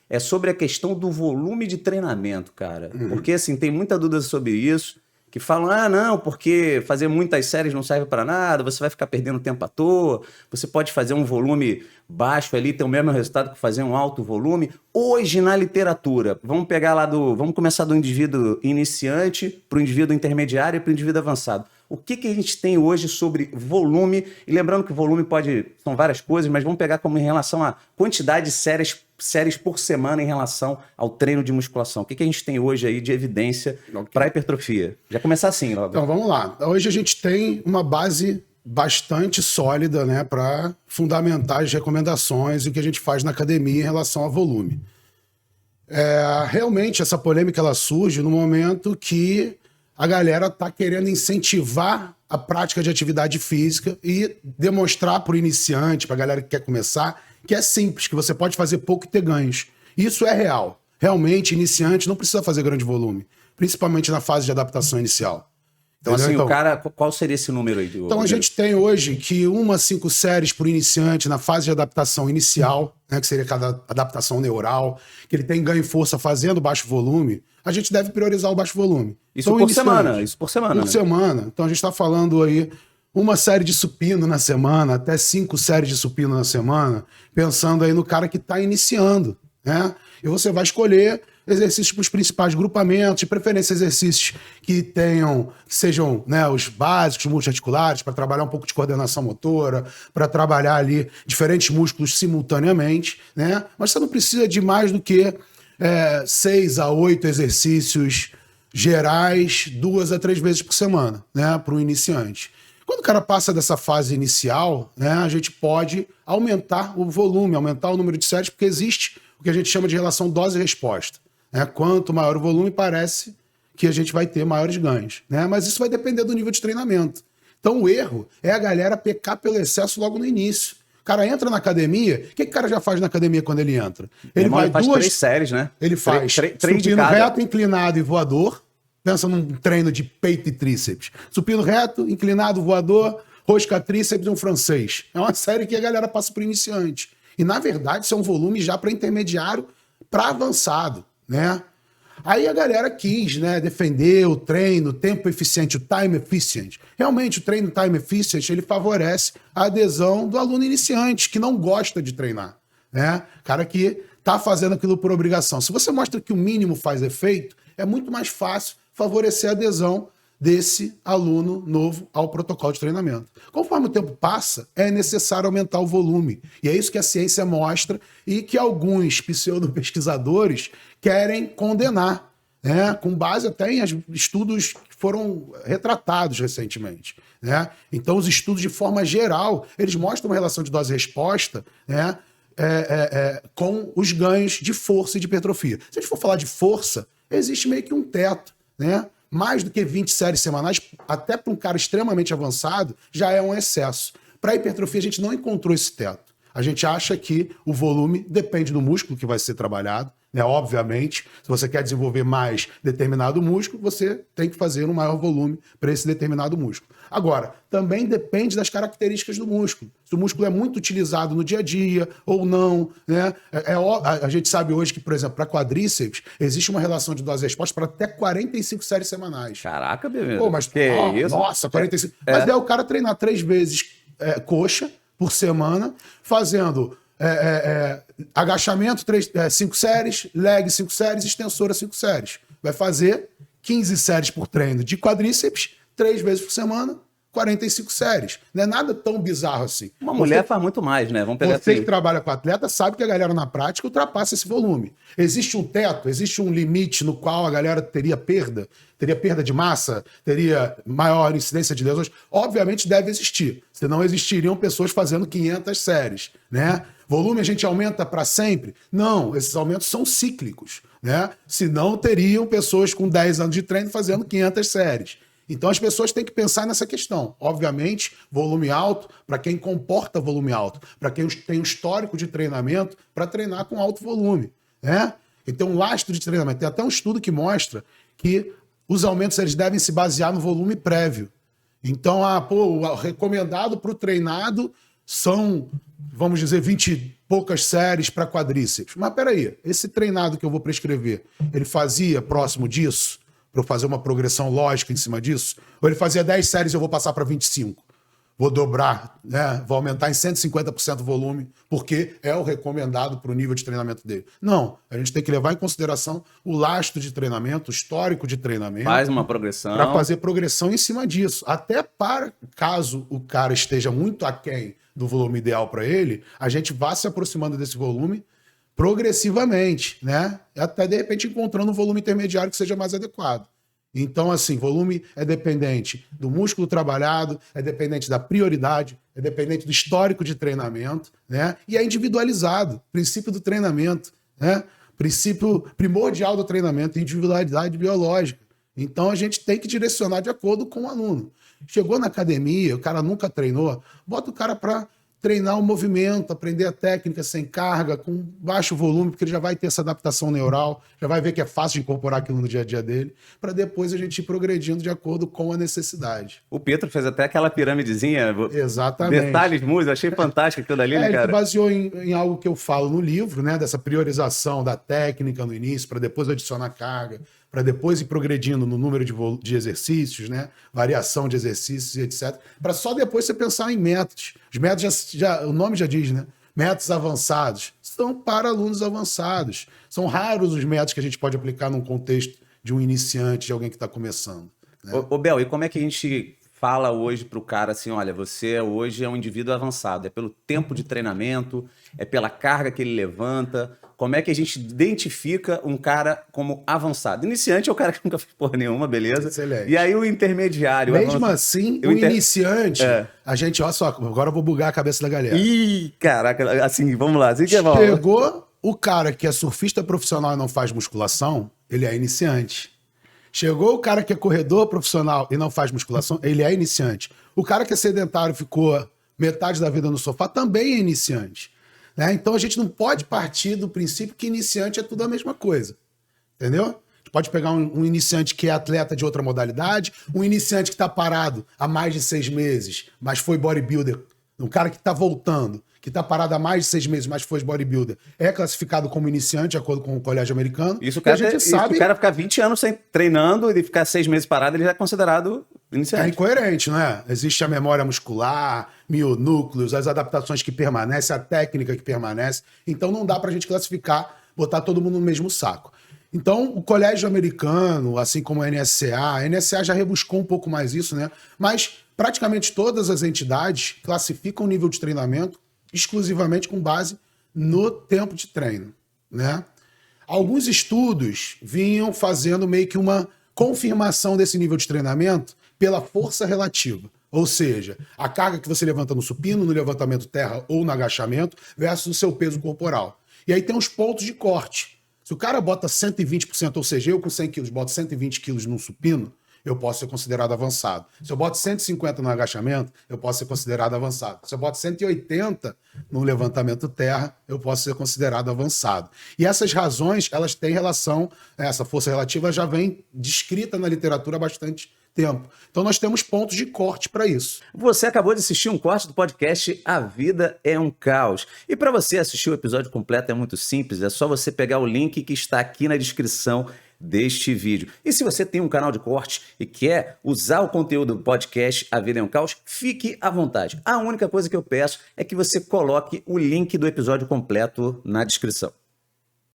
é sobre a questão do volume de treinamento, cara. Porque, assim, tem muita dúvida sobre isso, que falam, ah, não, porque fazer muitas séries não serve para nada, você vai ficar perdendo tempo à toa, você pode fazer um volume baixo ali, ter o mesmo resultado que fazer um alto volume. Hoje, na literatura, vamos começar do indivíduo iniciante para o indivíduo intermediário e para o indivíduo avançado. O que a gente tem hoje sobre volume? E lembrando que volume são várias coisas, mas vamos pegar como em relação à quantidade de séries por semana em relação ao treino de musculação. O que a gente tem hoje aí de evidência para hipertrofia? Já começar assim, Robert. Então, vamos lá. Hoje a gente tem uma base bastante sólida, né, para fundamentar as recomendações e o que a gente faz na academia em relação a volume. Realmente, essa polêmica ela surge no momento que a galera está querendo incentivar a prática de atividade física e demonstrar para o iniciante, para a galera que quer começar, que é simples, que você pode fazer pouco e ter ganhos. Isso é real. Realmente, iniciante não precisa fazer grande volume, principalmente na fase de adaptação inicial. Então, assim, o cara, qual seria esse número aí? Então, a gente tem hoje que 1 a 5 séries por iniciante na fase de adaptação inicial, né, que seria cada adaptação neural, que ele tem ganho em força fazendo baixo volume, a gente deve priorizar o baixo volume. Isso então, por semana? Isso por semana, Por semana. Então, a gente está falando aí uma série de supino na semana, até 5 séries de supino na semana, pensando aí no cara que está iniciando, né? E você vai escolher exercícios para os principais grupamentos, de preferência exercícios que sejam, né, os básicos multiarticulares, para trabalhar um pouco de coordenação motora, para trabalhar ali diferentes músculos simultaneamente, né? Mas você não precisa de mais do que 6 a 8 exercícios gerais 2 a 3 vezes por semana, né, para o iniciante. Quando o cara passa dessa fase inicial, né, a gente pode aumentar o volume, aumentar o número de séries, porque existe o que a gente chama de relação dose-resposta. Né? Quanto maior o volume, parece que a gente vai ter maiores ganhos. Né? Mas isso vai depender do nível de treinamento. Então o erro é a galera pecar pelo excesso logo no início. O cara entra na academia, o que o cara já faz na academia quando ele entra? Ele faz 3 séries, né? Ele faz supino reto, inclinado e voador. Pensa num treino de peito e tríceps. Supino reto, inclinado, voador, rosca tríceps e um francês. É uma série que a galera passa para o iniciante. E, na verdade, isso é um volume já para intermediário, para avançado, né? Aí a galera quis, né, defender o treino, o tempo eficiente, o time efficient. Realmente, o treino time efficient, ele favorece a adesão do aluno iniciante, que não gosta de treinar, né? Cara que está fazendo aquilo por obrigação. Se você mostra que o mínimo faz efeito, é muito mais fácil favorecer a adesão desse aluno novo ao protocolo de treinamento. Conforme o tempo passa, é necessário aumentar o volume. E é isso que a ciência mostra e que alguns pseudo-pesquisadores querem condenar, né? Com base até em estudos que foram retratados recentemente. Né? Então, os estudos, de forma geral, eles mostram uma relação de dose-resposta, né? Com os ganhos de força e de hipertrofia. Se a gente for falar de força, existe meio que um teto, né? Mais do que 20 séries semanais, até para um cara extremamente avançado, já é um excesso. Para a hipertrofia, a gente não encontrou esse teto. A gente acha que o volume depende do músculo que vai ser trabalhado, né? Obviamente, se você quer desenvolver mais determinado músculo, você tem que fazer um maior volume para esse determinado músculo. Agora, também depende das características do músculo. Se o músculo é muito utilizado no dia a dia ou não, né? A gente sabe hoje que, por exemplo, para quadríceps, existe uma relação de dose-resposta para até 45 séries semanais. Caraca, bebê. Pô, mas, isso? Nossa, 45. Mas daí o cara treinar 3 vezes coxa por semana, fazendo agachamento 5 séries, leg 5 séries, extensora 5 séries. Vai fazer 15 séries por treino de quadríceps, 3 vezes por semana, 45 séries. Não é nada tão bizarro assim. Uma mulher faz muito mais, né? Vamos pegar Você assim. que trabalha com atleta sabe que a galera na prática ultrapassa esse volume. Existe um teto, existe um limite no qual a galera teria perda de massa, teria maior incidência de lesões. Obviamente deve existir, senão existiriam pessoas fazendo 500 séries, né? Volume a gente aumenta para sempre? Não, esses aumentos são cíclicos, né? Senão teriam pessoas com 10 anos de treino fazendo 500 séries. Então as pessoas têm que pensar nessa questão. Obviamente, volume alto para quem comporta volume alto, para quem tem um histórico de treinamento para treinar com alto volume, né? Então um lastro de treinamento. Tem até um estudo que mostra que os aumentos eles devem se basear no volume prévio. Então, o recomendado para o treinado são, vamos dizer, 20 e poucas séries para quadríceps. Mas peraí, esse treinado que eu vou prescrever, ele fazia próximo disso? Para eu fazer uma progressão lógica em cima disso? Ou ele fazia 10 séries e eu vou passar para 25? Vou dobrar, né? Vou aumentar em 150% o volume, porque é o recomendado para o nível de treinamento dele. Não, a gente tem que levar em consideração o lastro de treinamento, o histórico de treinamento. Faz uma progressão. Para fazer progressão em cima disso. Até para, caso o cara esteja muito aquém do volume ideal para ele, a gente vá se aproximando desse volume progressivamente, né? Até, de repente, encontrando um volume intermediário que seja mais adequado. Então, assim, volume é dependente do músculo trabalhado, é dependente da prioridade, é dependente do histórico de treinamento, né? E é individualizado. Princípio do treinamento, né? Princípio primordial do treinamento, individualidade biológica. Então, a gente tem que direcionar de acordo com o aluno. Chegou na academia, o cara nunca treinou, bota o cara para treinar o movimento, aprender a técnica sem carga, com baixo volume, porque ele já vai ter essa adaptação neural, já vai ver que é fácil de incorporar aquilo no dia a dia dele, para depois a gente ir progredindo de acordo com a necessidade. O Pietro fez até aquela piramidezinha. Exatamente. Detalhes músicos, achei fantástico aquilo ali, né, cara? Ele baseou em algo que eu falo no livro, né, dessa priorização da técnica no início, para depois adicionar carga, para depois ir progredindo no número de exercícios, né? Variação de exercícios e etc. Para só depois você pensar em métodos. Os métodos, o nome já diz, né? Métodos avançados. São para alunos avançados. São raros os métodos que a gente pode aplicar num contexto de um iniciante, de alguém que está começando. Né? Ô, Bel, e como é que a gente fala hoje para o cara assim, olha, você hoje é um indivíduo avançado, é pelo tempo de treinamento, é pela carga que ele levanta. Como é que a gente identifica um cara como avançado? Iniciante é o cara que nunca fez porra nenhuma, beleza? Excelente. E aí o intermediário... Mesmo assim, o iniciante, a gente, olha só, agora eu vou bugar a cabeça da galera. Ih, caraca, assim, vamos lá. Assim que é bom. Chegou o cara que é surfista profissional e não faz musculação, ele é iniciante. Chegou o cara que é corredor profissional e não faz musculação, ele é iniciante. O cara que é sedentário ficou metade da vida no sofá também é iniciante. Né? Então a gente não pode partir do princípio que iniciante é tudo a mesma coisa. Entendeu? A gente pode pegar um iniciante que é atleta de outra modalidade, um iniciante que está parado há mais de 6 meses, mas foi bodybuilder, um cara que está voltando, que está parado há mais de 6 meses, mas foi bodybuilder, é classificado como iniciante, de acordo com o colégio americano. Isso o cara, o cara ficar 20 anos sem treinando e ficar 6 meses parado, ele já é considerado iniciante. É incoerente, não é? Existe a memória muscular, mionúcleos, as adaptações que permanecem, a técnica que permanece. Então não dá para a gente classificar, botar todo mundo no mesmo saco. Então, o colégio americano, assim como a NSCA já rebuscou um pouco mais isso, né? Mas praticamente todas as entidades classificam o nível de treinamento exclusivamente com base no tempo de treino, né? Alguns estudos vinham fazendo meio que uma confirmação desse nível de treinamento pela força relativa. Ou seja, a carga que você levanta no supino, no levantamento terra ou no agachamento versus o seu peso corporal. E aí tem os pontos de corte. Se o cara bota 120%, ou seja, eu com 100 quilos boto 120 quilos num supino, eu posso ser considerado avançado. Se eu boto 150 no agachamento, eu posso ser considerado avançado. Se eu boto 180 no levantamento terra, eu posso ser considerado avançado. E essas razões, elas têm relação, essa força relativa já vem descrita na literatura há bastante tempo. Então nós temos pontos de corte para isso. Você acabou de assistir um corte do podcast A Vida é um Caos. E para você assistir o episódio completo é muito simples, é só você pegar o link que está aqui na descrição deste vídeo. E se você tem um canal de corte e quer usar o conteúdo do podcast A Vida é um Caos, fique à vontade. A única coisa que eu peço é que você coloque o link do episódio completo na descrição.